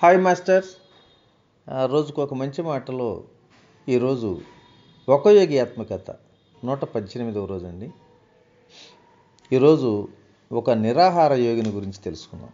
Hi masters. రోజుకు ఒక మంచి మాటలో ఈరోజు ఒక యోగి ఆత్మకథ 118వ రోజు అండి. ఈరోజు ఒక నిరాహార యోగిని గురించి తెలుసుకుందాం.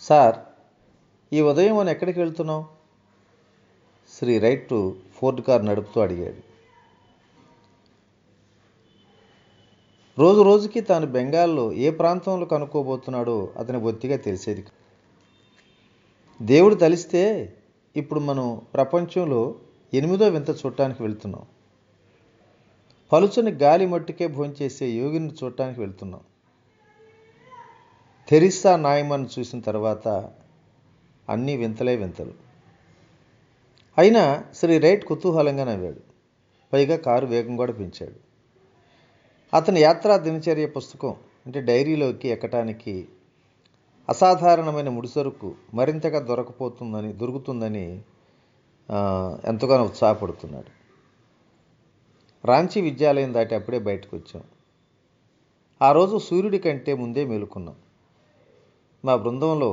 సార్, ఈ ఉదయం మనం ఎక్కడికి వెళ్తున్నాం? శ్రీ రైట్ ఫోర్డ్ కార్ నడుపుతూ అడిగాడు. రోజు రోజుకి తాను బెంగాల్లో ఏ ప్రాంతంలో కనుక్కోబోతున్నాడో అతని బొత్తిగా తెలిసేది. దేవుడు తలిస్తే ఇప్పుడు మనం ప్రపంచంలో 8వ వింత చూడటానికి వెళ్తున్నాం. పలుచని గాలి మట్టుకే భోంచేసే యోగిని చూడటానికి వెళ్తున్నాం. థెరిస్సా నాయమన్ చూసిన తర్వాత అన్నీ వింతలే వింతలు. అయినా శ్రీ రైట్ కుతూహలంగా నవ్వాడు. పైగా కారు వేగం కూడా పెంచాడు. అతని యాత్రా దినచర్య పుస్తకం అంటే డైరీలోకి ఎక్కటానికి అసాధారణమైన ముడిసరుకు మరింతగా దొరుకుతుందని ఎంతగానో ఉత్సాహపడుతున్నాడు. రాంచీ విద్యాలయం దాటి అప్పుడే బయటకు వచ్చాం. ఆ రోజు సూర్యుడి కంటే ముందే మేలుకున్నాం. మా బృందంలో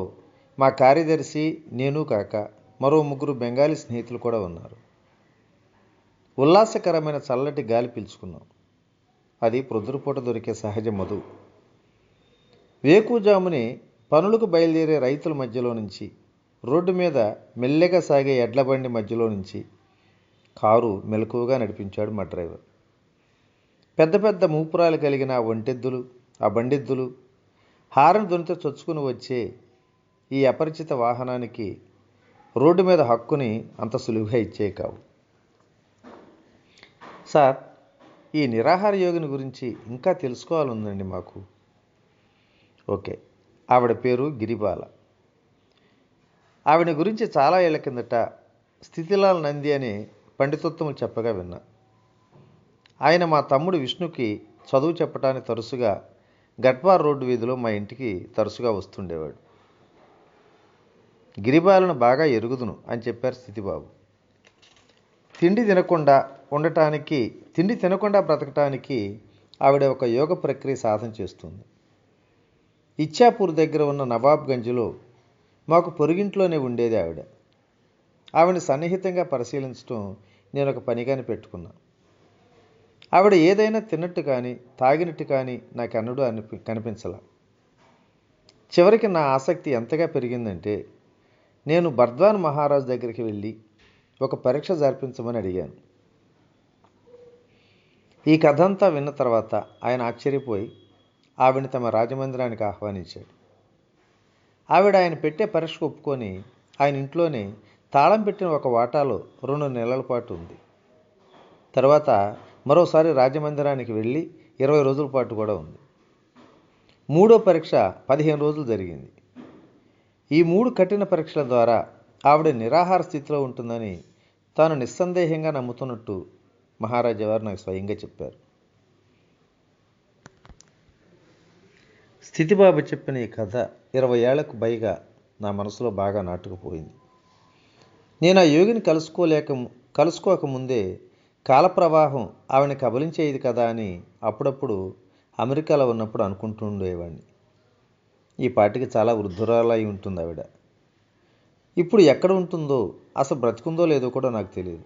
మా కార్యదర్శి, నేను కాక మరో 3 బెంగాలీ స్నేహితులు కూడా ఉన్నారు. ఉల్లాసకరమైన చల్లటి గాలి పీల్చుకున్నాం. అది ప్రొద్దురుపూట దొరికే సహజ మధువు. వేకుజామునే పనులకు బయలుదేరే రైతుల మధ్యలో నుంచి, రోడ్డు మీద మెల్లగా సాగే ఎడ్లబండి మధ్యలో నుంచి కారు మెలకువగా నడిపించాడు మా డ్రైవర్. పెద్ద పెద్ద మూపురాలు కలిగిన ఆ బండెద్దులు హారన్ ధ్వనితో చొచ్చుకుని వచ్చే ఈ అపరిచిత వాహనానికి రోడ్డు మీద హక్కుని అంత సులువుగా ఇచ్చే కావు. సార్, ఈ నిరాహార యోగిని గురించి ఇంకా తెలుసుకోవాలందండి మాకు. ఓకే, ఆవిడ పేరు గిరిబాల. ఆవిడ గురించి చాలా ఏళ్ల కిందట స్థితిలాల్ నంది అనే పండితోత్తములు చెప్పగా విన్నా. ఆయన మా తమ్ముడు విష్ణుకి చదువు చెప్పడానికి తరచుగా గట్వార్ రోడ్డు వీధిలో మా ఇంటికి తరచుగా వస్తుండేవాడు. గిరిబాలను బాగా ఎరుగుదును అని చెప్పారు స్థితిబాబు. తిండి తినకుండా బ్రతకటానికి ఆవిడ ఒక యోగ ప్రక్రియ సాధన చేస్తుంది. ఇచ్చాపూర్ దగ్గర ఉన్న నవాబ్గంజ్లో మాకు పొరుగింట్లోనే ఉండేది ఆవిడ. ఆవిడని సన్నిహితంగా పరిశీలించడం నేను ఒక పనిగాని పెట్టుకున్నా. ఆవిడ ఏదైనా తిన్నట్టు కానీ తాగినట్టు కానీ నాకెన్నడూ కనిపించలా. చివరికి నా ఆసక్తి ఎంతగా పెరిగిందంటే నేను బర్ద్వాన్ మహారాజు దగ్గరికి వెళ్ళి ఒక పరీక్ష జరిపించమని అడిగాను. ఈ కథ అంతా విన్న తర్వాత ఆయన ఆశ్చర్యపోయి ఆవిడని తమ రాజమందిరానికి ఆహ్వానించాడు. ఆవిడ ఆయన పెట్టే పరీక్షకు ఒప్పుకొని ఆయన ఇంట్లోనే తాళం పెట్టిన ఒక వాటాలో 2 నెలల పాటు ఉంది. తర్వాత మరోసారి రాజమందిరానికి వెళ్ళి 20 రోజుల పాటు కూడా ఉంది. 3వ పరీక్ష 15 రోజులు జరిగింది. ఈ 3 కఠిన పరీక్షల ద్వారా ఆవిడ నిరాహార స్థితిలో ఉంటుందని తాను నిస్సందేహంగా నమ్ముతున్నట్టు మహారాజా వారు నాకు స్వయంగా చెప్పారు. స్థితిబాబు చెప్పిన ఈ కథ 20 ఏళ్లకు పైగా నా మనసులో బాగా నాటుకుపోయింది. నేను ఆ యోగిని కలుసుకోకముందే కాలప్రవాహం ఆవిడని కబలించేది కదా అని అప్పుడప్పుడు అమెరికాలో ఉన్నప్పుడు అనుకుంటూ ఉండేవాడిని. ఈ పాటికి చాలా వృద్ధురాలై ఉంటుంది ఆవిడ. ఇప్పుడు ఎక్కడ ఉంటుందో, అసలు బ్రతికుందో లేదో కూడా నాకు తెలియదు.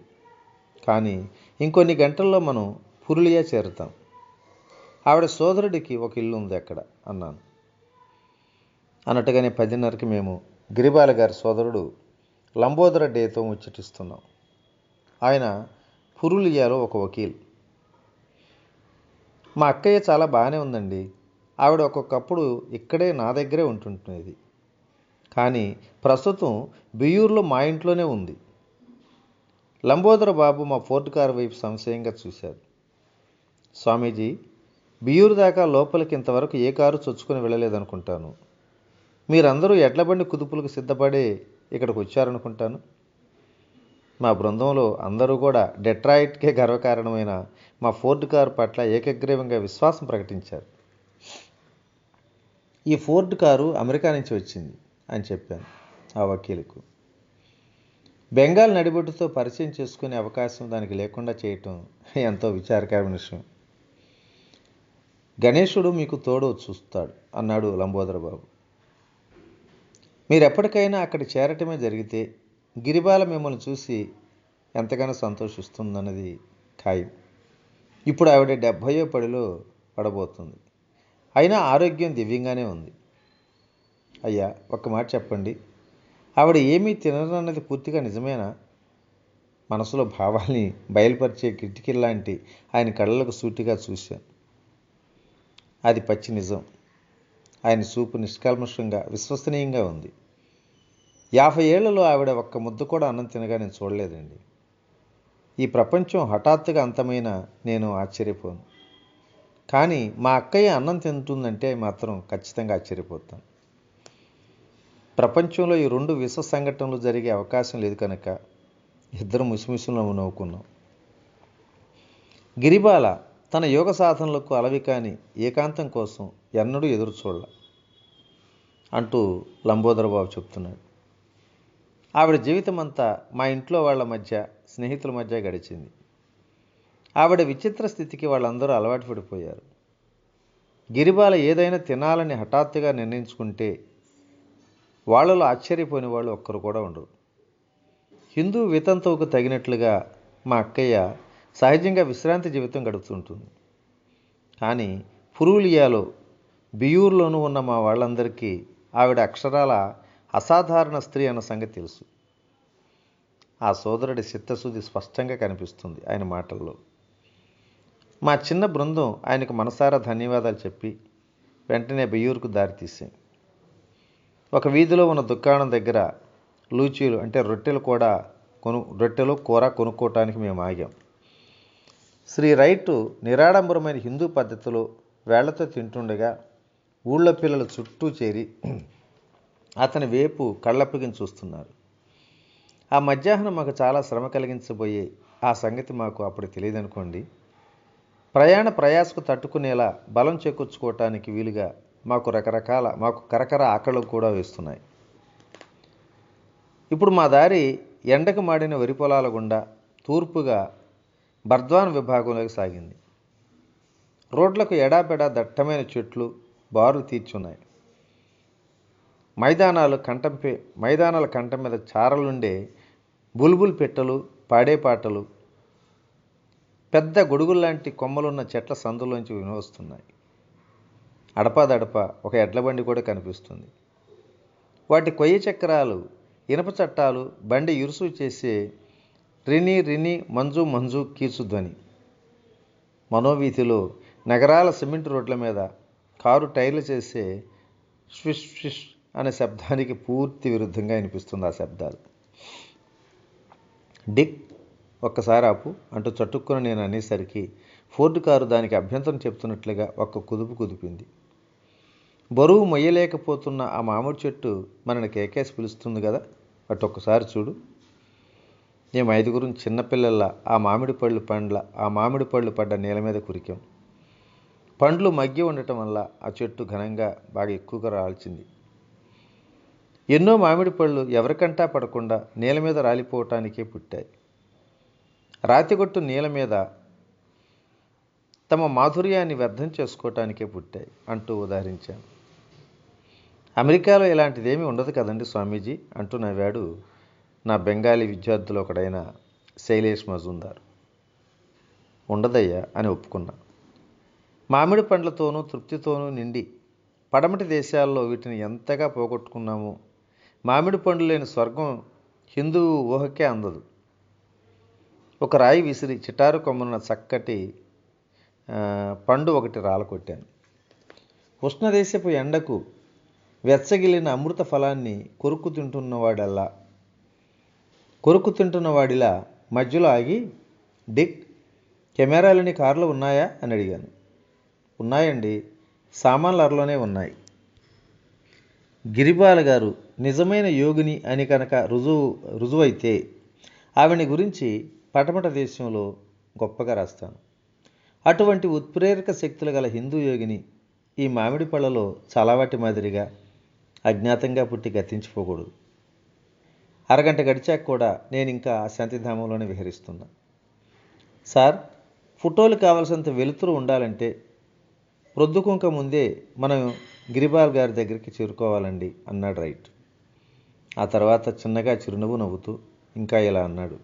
కానీ ఇంకొన్ని గంటల్లో మనం పురులియా చేరుతాం. ఆవిడ సోదరుడికి ఒక ఇల్లు ఉంది అక్కడ అన్నాను. అన్నట్టుగానే 10:30కి మేము గిరిబాల గారి సోదరుడు లంబోదర డేతో ముచ్చటిస్తున్నాం. ఆయన పురులియాలో ఒక వకీల్. మా అక్కయ్య చాలా బాగానే ఉందండి. ఆవిడ ఒక్కొక్కప్పుడు ఇక్కడే నా దగ్గరే ఉంటుండేది. కానీ ప్రస్తుతం బియ్యూరులో మా ఇంట్లోనే ఉంది. లంబోదర బాబు మా ఫోర్డ్ కారు వైపు సంశయంగా చూశారు. స్వామీజీ, బియ్యూరు దాకా లోపలికి ఇంతవరకు ఏ కారు చొచ్చుకొని వెళ్ళలేదనుకుంటాను. మీరందరూ ఎడ్లబండి కుదుపులకు సిద్ధపడే ఇక్కడికి వచ్చారనుకుంటాను. మా బృందంలో అందరూ కూడా డెట్రాయిట్కే గర్వకారణమైన మా ఫోర్డ్ కారు పట్ల ఏకగ్రీవంగా విశ్వాసం ప్రకటించారు. ఈ ఫోర్డ్ కారు అమెరికా నుంచి వచ్చింది అని చెప్పాను ఆ వకీలుకు. బెంగాల్ నడిబొడ్డుతో పరిచయం చేసుకునే అవకాశం దానికి లేకుండా చేయటం ఎంతో విచారకరమైన విషయం. గణేశుడు మీకు తోడు చూస్తాడు అన్నాడు లంబోదర బాబు. మీరు ఎప్పటికైనా అక్కడికి చేరటమే జరిగితే గిరిబాల మిమ్మల్ని చూసి ఎంతగానో సంతోషిస్తుందన్నది ఖాయం. ఇప్పుడు ఆవిడ 70వ పడిలో పడబోతుంది. అయినా ఆరోగ్యం దివ్యంగానే ఉంది. అయ్యా, ఒక్క మాట చెప్పండి, ఆవిడ ఏమీ తినరన్నది పూర్తిగా నిజమేనా? మనసులో భావాల్ని బయలుపరిచే కిటికీల్లాంటి ఆయన కళ్ళకు సూటిగా చూశాను. అది పచ్చి నిజం. ఆయన చూపు నిష్కల్మషంగా, విశ్వసనీయంగా ఉంది. 50 ఏళ్లలో ఆవిడ ఒక్క ముద్ద కూడా అన్నం తినగా నేను చూడలేదండి. ఈ ప్రపంచం హఠాత్తుగా అంతమైన నేను ఆశ్చర్యపోను. కానీ మా అక్కయ్య అన్నం తింటుందంటే మాత్రం ఖచ్చితంగా ఆశ్చర్యపోతాను. ప్రపంచంలో ఈ 2 విష సంఘటనలు జరిగే అవకాశం లేదు కనుక ఇద్దరు ముసిముసిలో నవ్వుకున్నాం. గిరిబాల తన యోగ సాధనలకు అలవి కాని ఏకాంతం కోసం ఎన్నడూ ఎదురు చూడాల అంటూ లంబోదరబాబు చెప్తున్నాడు. ఆవిడ జీవితం అంతా మా ఇంట్లో వాళ్ళ మధ్య, స్నేహితుల మధ్య గడిచింది. ఆవిడ విచిత్ర స్థితికి వాళ్ళందరూ అలవాటు పడిపోయారు. గిరిబాల ఏదైనా తినాలని హఠాత్తుగా నిర్ణయించుకుంటే వాళ్ళలో ఆశ్చర్యపోయిన వాళ్ళు ఒక్కరు కూడా ఉండరు. హిందూ వితంతువుకు తగినట్లుగా మా అక్కయ్య సహజంగా విశ్రాంతి జీవితం గడుపుతుంటుంది. కానీ పురూలియాలో, బియూర్లోనూ ఉన్న మా వాళ్ళందరికీ ఆవిడ అక్షరాల అసాధారణ స్త్రీ అన్న సంగతి తెలుసు. ఆ సోదరుడి చిత్తశుద్ధి స్పష్టంగా కనిపిస్తుంది ఆయన మాటల్లో. మా చిన్న బృందం ఆయనకు మనసారా ధన్యవాదాలు చెప్పి వెంటనే బియూర్కు దారితీసాం. ఒక వీధిలో ఉన్న దుకాణం దగ్గర లూచీలు అంటే రొట్టెలు కూర కొనుక్కోవటానికి మేము ఆగాం. శ్రీ రైటు నిరాడంబరమైన హిందూ పద్ధతిలో వేళ్లతో తింటుండగా ఊళ్ళో పిల్లలు చుట్టూ చేరి అతని వైపు కళ్ళప్పగించి చూస్తున్నారు. ఆ మధ్యాహ్నం మాకు చాలా శ్రమ కలిగించబోయే ఆ సంగతి మాకు అప్పుడు తెలియదనుకోండి. ప్రయాసకు తట్టుకునేలా బలం చేకూర్చుకోవటానికి వీలుగా మాకు కరకర ఆకళ్ళు కూడా వేస్తున్నాయి. ఇప్పుడు మా దారి ఎండకు మాడిన వరి పొలాల గుండా తూర్పుగా బర్ద్వాన్ విభాగంలోకి సాగింది. రోడ్లకు ఎడాపెడా దట్టమైన చెట్లు బారులు తీర్చున్నాయి. మైదానాల కంఠం మీద చారలుండే బుల్బుల్ పెట్టలు, పాడేపాటలు పెద్ద గొడుగుల్లాంటి కొమ్మలున్న చెట్ల సందులోంచి వినవస్తున్నాయి. అడపాదడప ఒక ఎడ్లబండి కూడా కనిపిస్తుంది. వాటి కొయ్య చక్రాలు, ఇనప చట్టాలు బండి ఇరుసు చేసే రిని రిని మంజు మంజు కీర్చుధ్వని. మనోవీధిలో నగరాల సిమెంట్ రోడ్ల మీద కారు టైర్లు చేసే స్విష్ స్విష్ అనే శబ్దానికి పూర్తి విరుద్ధంగా వినిపిస్తుంది ఆ శబ్దాలు. డిక్, ఒక్కసారి ఆపు అంటూ చటుక్కున నేను అనేసరికి ఫోర్డు కారు దానికి అభ్యంతరం చెప్తున్నట్లుగా ఒక్క కుదుపు కుదిపింది. బరువు మొయ్యలేకపోతున్న ఆ మామిడి చెట్టు మనని కేకేసి పిలుస్తుంది కదా, అటొక్కసారి చూడు. మేము 5గురం చిన్నపిల్లల్లా ఆ మామిడి పళ్ళు పడ్డ నేల మీద కురికాం. పండ్లు మగ్గి ఉండటం వల్ల ఆ చెట్టు ఘనంగా బాగా ఎక్కువగా రాల్చింది. ఎన్నో మామిడి పళ్ళు ఎవరికంటా పడకుండా నేల మీద రాలిపోవటానికే పుట్టాయి. రాతిగొట్టు నీళ్ళ మీద తమ మాధుర్యాన్ని వ్యర్థం చేసుకోవటానికే పుట్టాయి అంటూ ఉదాహరించాను. అమెరికాలో ఇలాంటిదేమీ ఉండదు కదండి స్వామీజీ అంటూ నవ్వాడు నా బెంగాలీ విద్యార్థులు ఒకడైన శైలేష్ మజుందార్. ఉండదయ్యా అని ఒప్పుకున్నా. మామిడి పండ్లతోనూ తృప్తితోనూ నిండి పడమటి దేశాల్లో వీటిని ఎంతగా పోగొట్టుకున్నామో మామిడి పండ్లు లేని స్వర్గం హిందూ ఊహకే అందదు. ఒక రాయి విసిరి చిటారు కొమ్మనున్న చక్కటి పండు ఒకటి రాలకొట్టాను. ఉష్ణదేశపు ఎండకు వెచ్చగిలిన అమృత ఫలాన్ని కొరుకు తింటున్నవాడిలా మధ్యలో ఆగి, డిక్, కెమెరాలని కారులో ఉన్నాయా అని అడిగాను. ఉన్నాయండి, సామాన్ల అరలోనే ఉన్నాయి. గిరిబాల గారు నిజమైన యోగిని అని కనుక రుజువైతే ఆవిని గురించి పటమట దేశంలో గొప్పగా రాస్తాను. అటువంటి ఉత్ప్రేరక శక్తులు గల హిందూ యోగిని ఈ మామిడి పళ్ళలో చలవాటి మాదిరిగా అజ్ఞాతంగా పుట్టి గతించిపోకూడదు. అరగంట గడిచాక కూడా నేను ఇంకా ఆ శాంతిధామంలోనే విహరిస్తున్నా. సార్, ఫోటోలు కావాల్సినంత వెలుతురు ఉండాలంటే ప్రొద్దుకుంక ముందే మనం గిరిబాల్ గారి దగ్గరికి చేరుకోవాలండి అన్నాడు రైట్. ఆ తర్వాత చిన్నగా చిరునవ్వు నవ్వుతూ ఇంకా ఇలా అన్నాడు.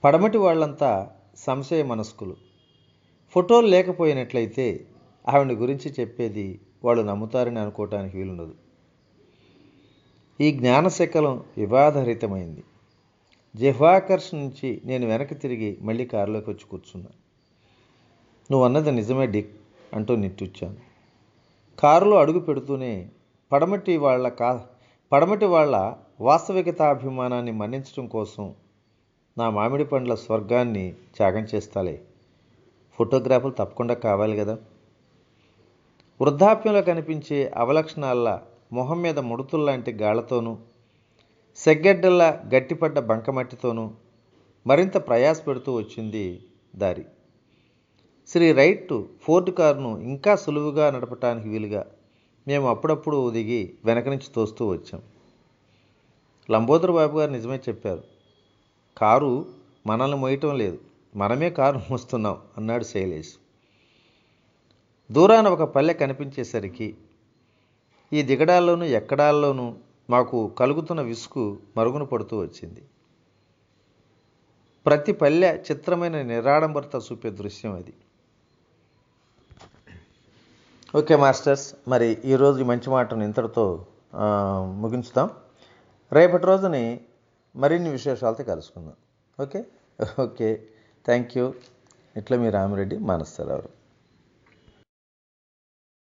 పడమటి వాళ్ళంతా సంశయ మనస్కులు. ఫోటోలు లేకపోయినట్లయితే ఆవిడ గురించి చెప్పేది వాళ్ళు నమ్ముతారని అనుకోవటానికి వీలుండదు. ఈ జ్ఞానశకలం వివాదరహితమైంది. జిహ్వాకర్షణ నుంచి నేను వెనక్కి తిరిగి మళ్ళీ కారులోకి వచ్చి కూర్చున్నా. నువ్వు అన్నది నిజమే డిక్ అంటూ నిట్టూర్చాను. కారులో అడుగు పెడుతూనే పడమటి వాళ్ళ వాస్తవికతాభిమానాన్ని మన్నించడం కోసం నా మామిడి పండ్ల స్వర్గాన్ని త్యాగం చేస్తాలే. ఫోటోగ్రాఫర్లు తప్పకుండా కావాలి కదా. వృద్ధాప్యంలో కనిపించే అవలక్షణాల మొహం మీద ముడుతుల్లాంటి గాళ్లతోనూ సెగ్గడ్డల్లా గట్టిపడ్డ బంకమట్టితోనూ మరింత ప్రయాస పెడుతూ వచ్చింది దారి. శ్రీ రైట్ ఫోర్డ్ కారును ఇంకా సులువుగా నడపటానికి వీలుగా మేము అప్పుడప్పుడు దిగి వెనక నుంచి తోస్తూ వచ్చాం. లంబోదర బాబు గారు నిజమే చెప్పారు. కారు మనల్ని మోయటం లేదు, మనమే కారు మోస్తున్నాం అన్నాడు శైలేష్. దూరాన ఒక పల్లె కనిపించేసరికి ఈ దిగడాల్లోనూ ఎక్కడాల్లోనూ మాకు కలుగుతున్న విసుగు మరుగున పడుతూ వచ్చింది. ప్రతి పల్లె చిత్రమైన నిరాడంబరత చూపే దృశ్యం అది. ఓకే మాస్టర్స్, మరి ఈరోజు మంచి మాటను ఇంతటితో ముగించుతాం. రేపటి రోజుని మరిన్ని విశేషాలతో కలుసుకుందాం. Okay okay thank you. ఇట్లా మీ రామిరెడ్డి మానసరావు.